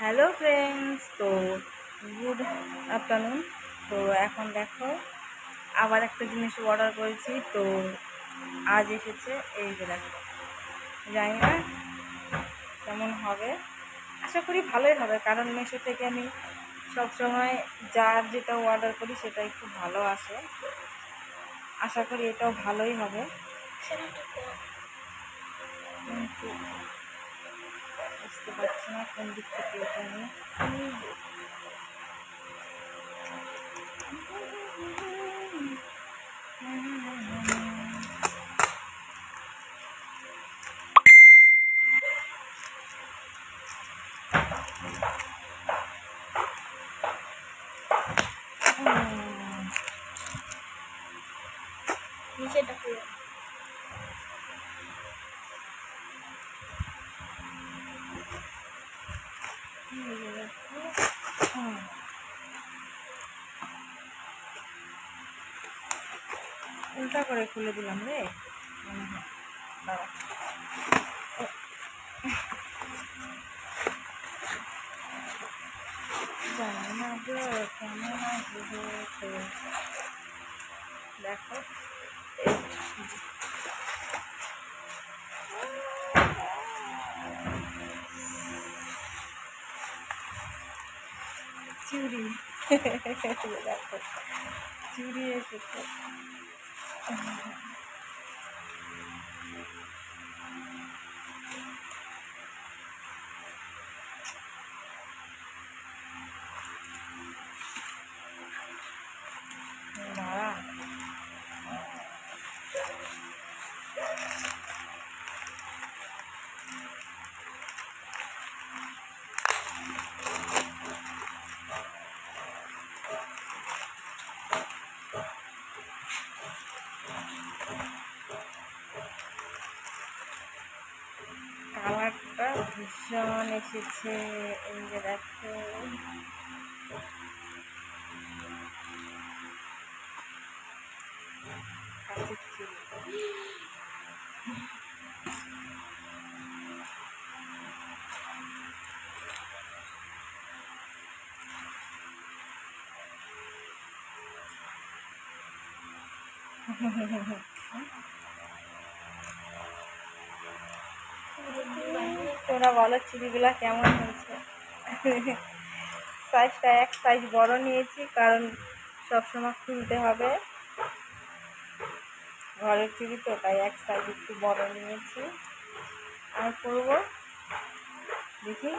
Hello friends, তো good afternoon. তো এখন দেখো আবার একটা জিনিস অর্ডার করেছি। তো আজ এসেছে, এই যে দেখো। জানি না কেমন হবে, আশা করি ভালোই হবে, কারণ মিশো থেকে আমি সবসময় যার যেটা অর্ডার করি সেটাই খুব ভালো আসে। আশা করি এটাও ভালোই হবে, কিন্তু বুঝতে পারছি না কোন দিক থেকে এটা নিয়ে। নিচেটা পুরো উল্টা করে খুলে দিলাম রে, মনে হয়। দাঁড়া, জানি না গো কেমন আসবে। দেখো চুড়ি, দেখো চুড়ি এসেছে। দাঁড়া, কালারটা ভীষণ এসেছে, এই যে দেখো। কাঁচের চুড়ি। তোমরা বলো চুড়িগুলা কেমন হয়েছে। সাইজটা এক সাইজ বড় নিয়েছি, কারণ সবসময় খুলতে হবে, ঘরের চুড়ি তো, তাই এক সাইজ একটু বড় নিয়েছি। আর করবো দেখি